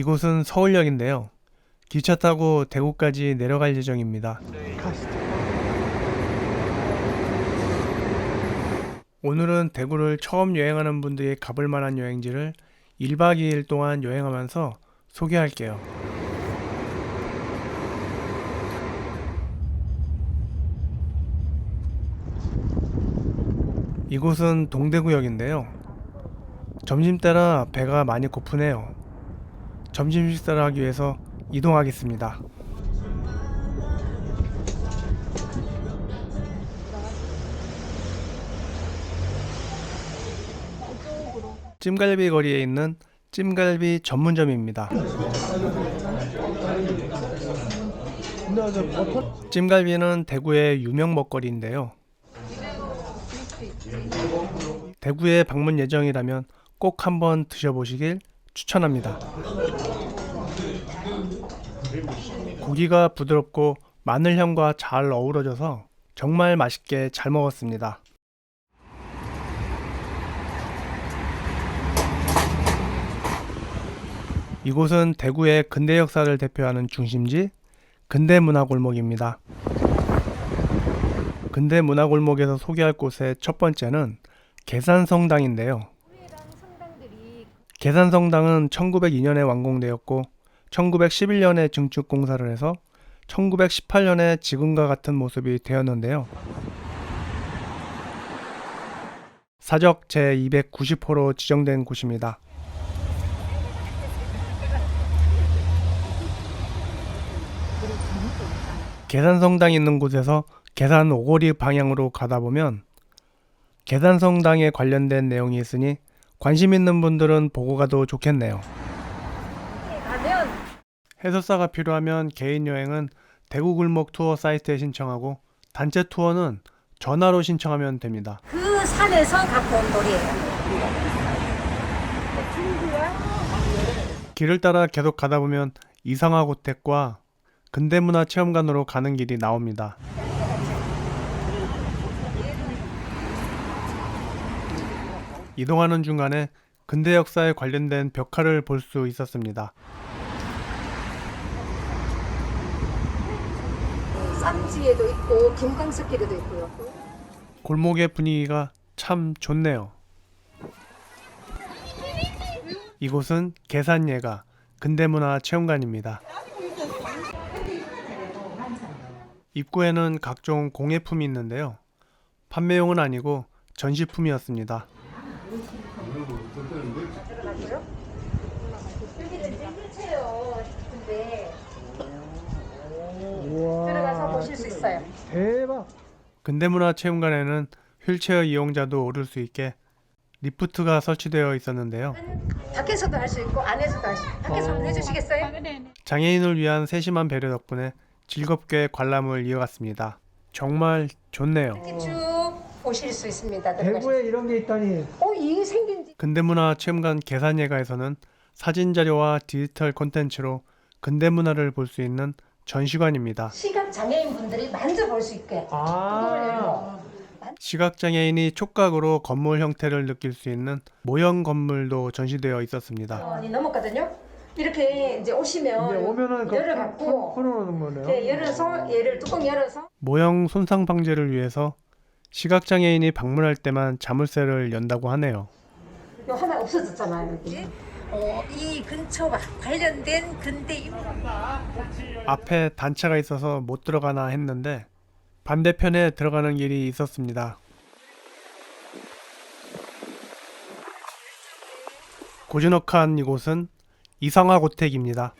이곳은 서울역인데요. 기차 타고 대구까지 내려갈 예정입니다. 오늘은 대구를 처음 여행하는 분들이 가볼 만한 여행지를 1박 2일 동안 여행하면서 소개할게요. 이곳은 동대구역인데요. 점심때라 배가 많이 고프네요. 점심 식사를 하기 위해서 이동하겠습니다. 찜갈비 거리에 있는 찜갈비 전문점입니다. 찜갈비는 대구의 유명 먹거리인데요. 대구에 방문 예정이라면 꼭 한번 드셔보시길 추천합니다. 고기가 부드럽고 마늘향과 잘 어우러져서 정말 맛있게 잘 먹었습니다. 이곳은 대구의 근대 역사를 대표하는 중심지 근대문화골목입니다. 근대문화골목에서 소개할 곳의 첫 번째는 계산성당인데요. 계산성당은 1902년에 완공되었고 1911년에 증축 공사를 해서 1918년에 지금과 같은 모습이 되었는데요. 사적 제290호로 지정된 곳입니다. 계산성당이 있는 곳에서 계산 오거리 방향으로 가다 보면 계산성당에 관련된 내용이 있으니 관심 있는 분들은 보고 가도 좋겠네요. 해설사가 필요하면 개인 여행은 대구 골목 투어 사이트에 신청하고 단체 투어는 전화로 신청하면 됩니다. 그 산에서 갖고 온 돌이에요. 길을 따라 계속 가다 보면 이상화고택과 근대문화체험관으로 가는 길이 나옵니다. 이동하는 중간에 근대 역사에 관련된 벽화를 볼 수 있었습니다. 쌈지에도 있고 김광석길에도 있고요. 골목의 분위기가 참 좋네요. 이곳은 계산예가 근대문화체험관입니다. 입구에는 각종 공예품이 있는데요. 판매용은 아니고 전시품이었습니다. 들어가서 보실 수 있어요. 대박! 근대문화체험관에는 휠체어 이용자도 오를 수 있게 리프트가 설치되어 있었는데요. 밖에서도 할 수 있고 안에서도 할 수 있고 밖에서 한번 해주시겠어요? 장애인을 위한 세심한 배려 덕분에 즐겁게 관람을 이어갔습니다. 정말 좋네요. 이렇게 쭉 보실 수 있습니다. 대구에 이런 게 있다니. 이게 생긴 지 근대문화체험관 계산예가에서는 사진자료와 디지털 콘텐츠로 근대문화를 볼 수 있는 전시관입니다. 시각 장애인 분들이 만져볼 수 있게 뚜껑을 열고 시각장애인이 촉각으로 건물 형태를 느낄 수 있는 모형 건물도 전시되어 있었습니다. 넘었거든요. 이렇게 이제 오시면 이제 오면은 열어갖고 풀어놓는 거네요. 네, 열어서 얘를 뚜껑 열어서 모형 손상 방지를 위해서 시각장애인이 방문할 때만 자물쇠를 연다고 하네요. 요 하나 없어졌잖아요. 여기. 이 근처와 관련된 근대 인물 앞에 단차가 있어서 못 들어가나 했는데 반대편에 들어가는 길이 있었습니다. 고즈넉한 이곳은 이상화고택입니다.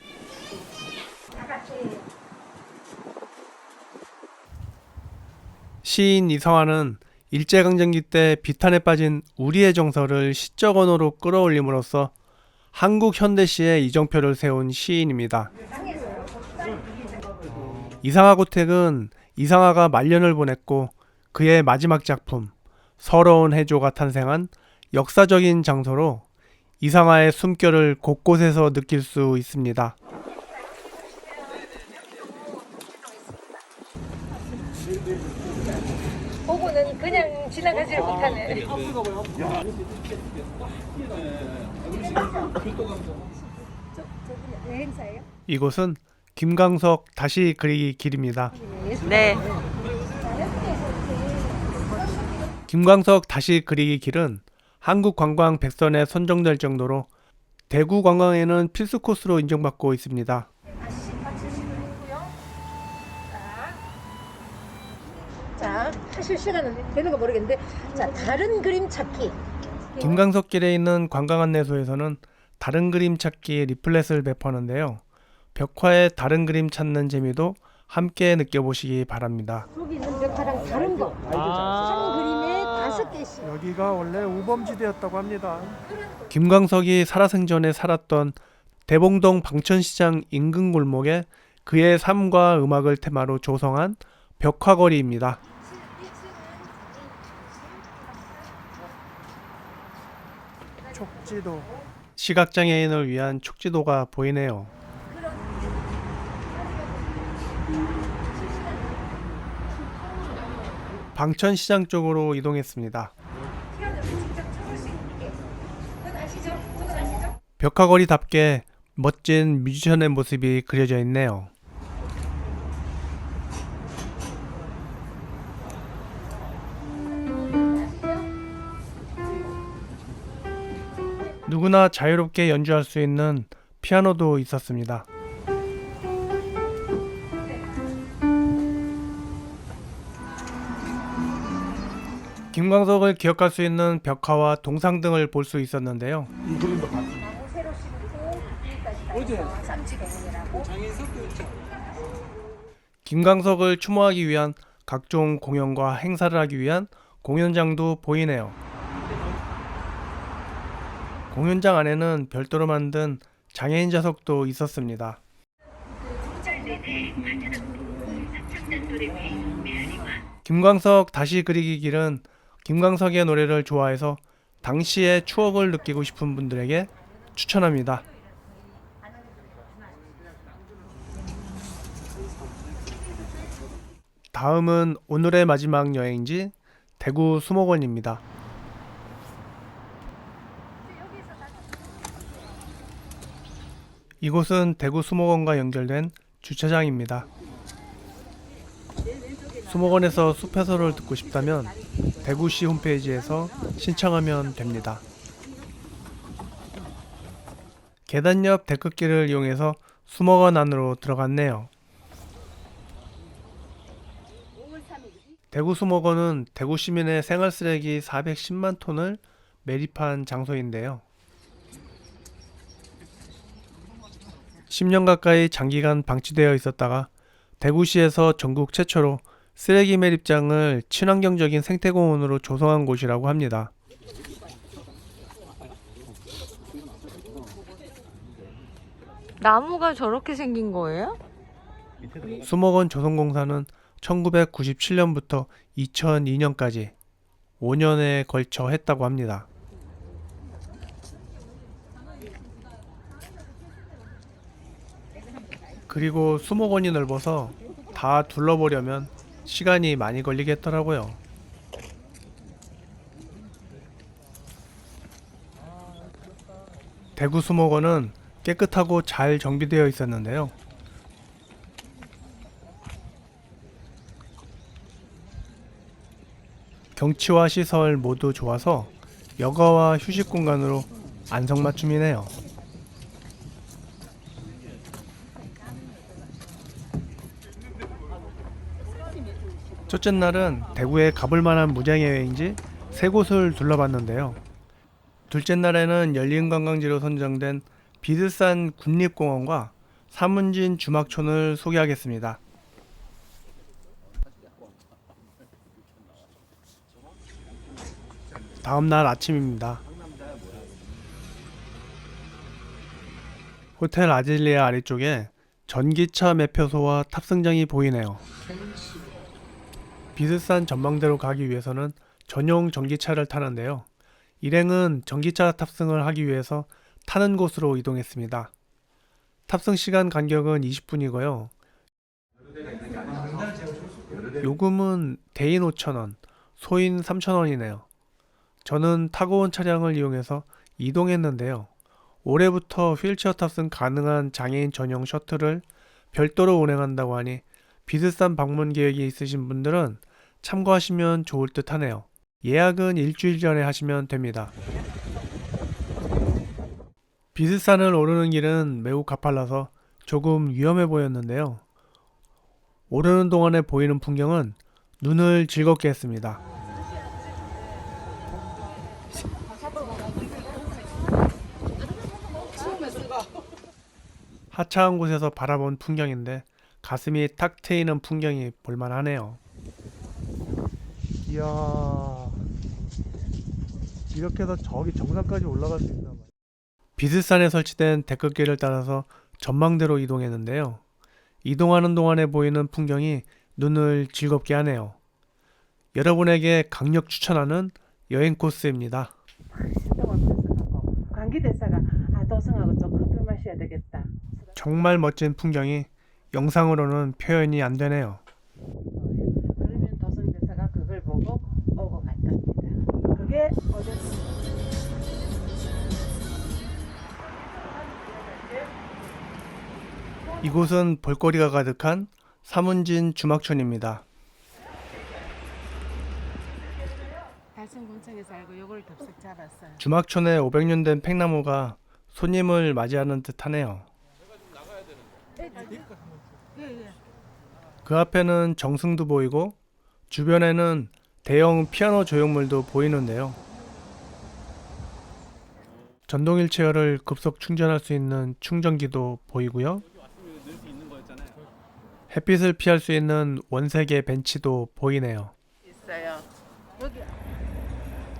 시인 이상화는 일제강점기 때 비탄에 빠진 우리의 정서를 시적 언어로 끌어올림으로써 한국 현대시의 이정표를 세운 시인입니다. 이상화고택은 이상화가 말년을 보냈고 그의 마지막 작품 서러운 해조가 탄생한 역사적인 장소로 이상화의 숨결을 곳곳에서 느낄 수 있습니다. 보고는 그냥 지나가지를 못하네. 여행사예요? 이곳은 김광석 다시 그리기 길입니다. 네. 김광석 다시 그리기 길은 한국 관광 100선에 선정될 정도로 대구 관광에는 필수 코스로 인정받고 있습니다. 자, 하실 시간은 되는 거 모르겠는데, 자, 다른 그림 찾기. 김광석 길에 있는 관광 안내소에서는 다른 그림 찾기 리플렛을 배포하는데요. 벽화에 다른 그림 찾는 재미도 함께 느껴보시기 바랍니다. 거기 있는 벽화랑 다른 거. 한 그림에 5개씩. 여기가 원래 우범지대였다고 합니다. 김광석이 살아생전에 살았던 대봉동 방천시장 인근 골목에 그의 삶과 음악을 테마로 조성한 벽화거리입니다. 촉지도. 시각장애인을 위한 촉지도가 보이네요. 방천시장 쪽으로 이동했습니다. 벽화거리답게 멋진 뮤지션의 모습이 그려져 있네요. 누구나 자유롭게 연주할 수 있는 피아노도 있었습니다. 김광석을 기억할 수 있는 벽화와 동상 등을 볼 수 있었는데요. 김광석을 추모하기 위한 각종 공연과 행사를 하기 위한 공연장도 보이네요. 공연장 안에는 별도로 만든 장애인 좌석도 있었습니다. 김광석 다시 그리기 길은 김광석의 노래를 좋아해서 당시의 추억을 느끼고 싶은 분들에게 추천합니다. 다음은 오늘의 마지막 여행지 대구 수목원입니다. 이곳은 대구 수목원과 연결된 주차장입니다. 수목원에서 숲 해설을 듣고 싶다면 대구시 홈페이지에서 신청하면 됩니다. 계단 옆 데크길을 이용해서 수목원 안으로 들어갔네요. 대구 수목원은 대구 시민의 생활 쓰레기 410만 톤을 매립한 장소인데요. 10년 가까이 장기간 방치되어 있었다가 대구시에서 전국 최초로 쓰레기 매립장을 친환경적인 생태공원으로 조성한 곳이라고 합니다. 나무가 저렇게 생긴 거예요? 수목원 조성공사는 1997년부터 2002년까지 5년에 걸쳐 했다고 합니다. 그리고 수목원이 넓어서 다 둘러보려면 시간이 많이 걸리겠더라고요. 대구 수목원은 깨끗하고 잘 정비되어 있었는데요. 경치와 시설 모두 좋아서 여가와 휴식 공간으로 안성맞춤이네요. 첫째 날은 대구에 가볼 만한 무장여행지 3곳을 둘러봤는데요. 둘째 날에는 열린관광지로 선정된 비들산 국립공원과 사문진 주막촌을 소개하겠습니다. 다음날 아침입니다. 호텔 아질리아 아래쪽에 전기차 매표소와 탑승장이 보이네요. 비들산 전망대로 가기 위해서는 전용 전기차를 타는데요. 일행은 전기차 탑승을 하기 위해서 타는 곳으로 이동했습니다. 탑승 시간 간격은 20분이고요. 요금은 대인 5,000원, 소인 3,000원이네요. 저는 타고 온 차량을 이용해서 이동했는데요. 올해부터 휠체어 탑승 가능한 장애인 전용 셔틀을 별도로 운행한다고 하니 비슷한 방문 계획이 있으신 분들은 참고하시면 좋을 듯 하네요. 예약은 일주일 전에 하시면 됩니다. 비스산을 오르는 길은 매우 가팔라서 조금 위험해 보였는데요. 오르는 동안에 보이는 풍경은 눈을 즐겁게 했습니다. 하차한 곳에서 바라본 풍경인데 가슴이 탁 트이는 풍경이 볼만하네요. 이야, 이렇게 해서 저기 정상까지 올라갈 수 있나 봐요. 비스산에 설치된 데크길을 따라서 전망대로 이동했는데요. 이동하는 동안에 보이는 풍경이 눈을 즐겁게 하네요. 여러분에게 강력 추천하는 여행 코스입니다. 감기 대사가 도성하고 좀 커피 마셔야 되겠다. 정말 멋진 풍경이 영상으로는 표현이 안 되네요. 그러면 도성 대사가 그걸 보고 오고 갔답니다. 그게 어제 이곳은 볼거리가 가득한 사문진 주막촌입니다. 달성군청에서 알고 요걸 덥석 잡았어요. 주막촌에 500년 된 팽나무가 손님을 맞이하는 듯하네요. 그 앞에는 정승도 보이고 주변에는 대형 피아노 조형물도 보이는데요. 전동 휠체어를 급속 충전할 수 있는 충전기도 보이고요. 햇빛을 피할 수 있는 원색의 벤치도 보이네요. 있어요. 여기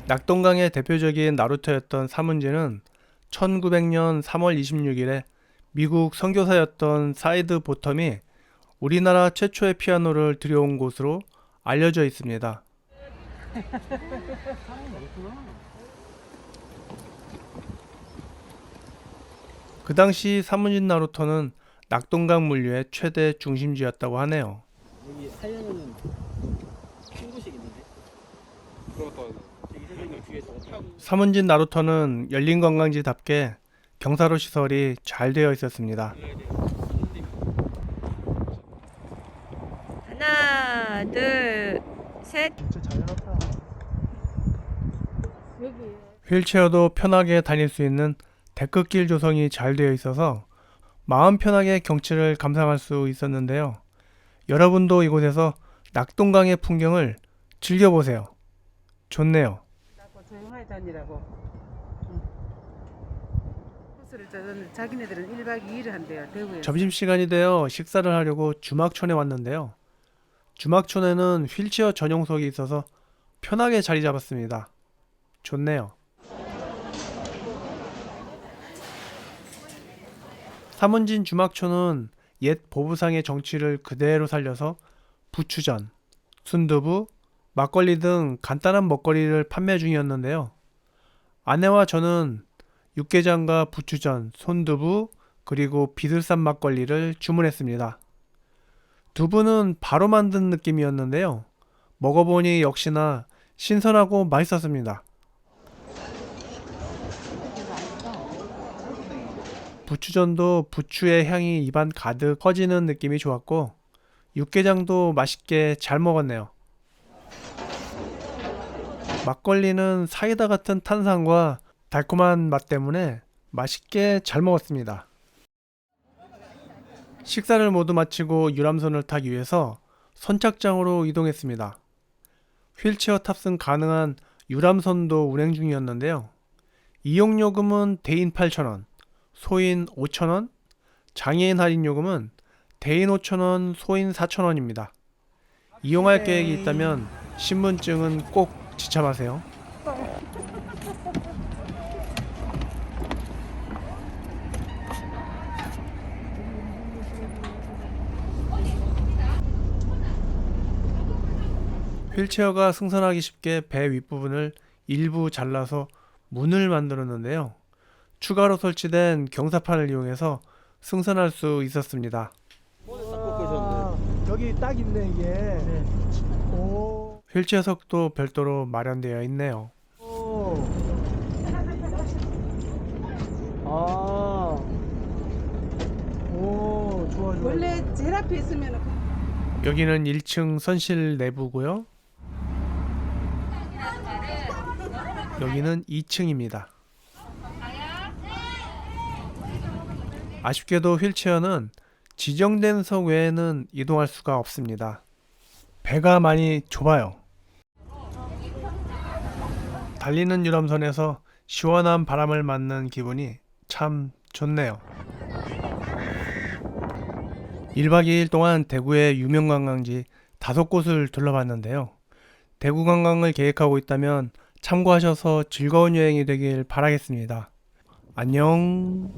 낙동강의 대표적인 나루터였던 사문지는 1900년 3월 26일에 미국 선교사였던 사이드 보텀이 우리나라 최초의 피아노를 들여온 곳으로 알려져 있습니다. 그 당시 사문진 나루터는 낙동강 물류의 최대 중심지였다고 하네요. 여기 하얀은 친구식 있는데. 저기 선생님 뒤에서 타고. 사문진 나루터는 열린 관광지답게 경사로 시설이 잘 되어 있었습니다. 하나, 둘, 셋. 진짜 잘 해놨다. 여기 휠체어도 편하게 다닐 수 있는 데크길 조성이 잘 되어 있어서 마음 편하게 경치를 감상할 수 있었는데요. 여러분도 이곳에서 낙동강의 풍경을 즐겨보세요. 좋네요. 조용하게 다니라고. 코스를 자기네들은 1박 2일을 한대요. 대구에서. 점심시간이 되어 식사를 하려고 주막촌에 왔는데요. 주막촌에는 휠체어 전용석이 있어서 편하게 자리 잡았습니다. 좋네요. 사문진 주막촌은 옛 보부상의 정취를 그대로 살려서 부추전, 순두부, 막걸리 등 간단한 먹거리를 판매 중이었는데요. 아내와 저는 육개장과 부추전, 손두부, 그리고 비들쌈 막걸리를 주문했습니다. 두부는 바로 만든 느낌이었는데요. 먹어보니 역시나 신선하고 맛있었습니다. 부추전도 부추의 향이 입안 가득 퍼지는 느낌이 좋았고 육개장도 맛있게 잘 먹었네요. 막걸리는 사이다 같은 탄산과 달콤한 맛 때문에 맛있게 잘 먹었습니다. 식사를 모두 마치고 유람선을 타기 위해서 선착장으로 이동했습니다. 휠체어 탑승 가능한 유람선도 운행 중이었는데요. 이용요금은 대인 8,000원, 소인 5,000원, 장애인 할인 요금은 대인 5,000원, 소인 4,000원입니다. 이용할 계획이 있다면 신분증은 꼭 지참하세요. 휠체어가 승선하기 쉽게 배 윗부분을 일부 잘라서 문을 만들었는데요. 추가로 설치된 경사판을 이용해서 승선할 수 있었습니다. 여기 딱 있네 이게. 네. 오. 휠체어석도 별도로 마련되어 있네요. 오. 아. 원래 제일 앞에 있으면 여기는 1층 선실 내부고요. 여기는 2층입니다. 아쉽게도 휠체어는 지정된 석 외에는 이동할 수가 없습니다. 배가 많이 좁아요. 달리는 유람선에서 시원한 바람을 맞는 기분이 참 좋네요. 1박 2일 동안 대구의 유명 관광지 5곳을 둘러봤는데요. 대구 관광을 계획하고 있다면 참고하셔서 즐거운 여행이 되길 바라겠습니다. 안녕.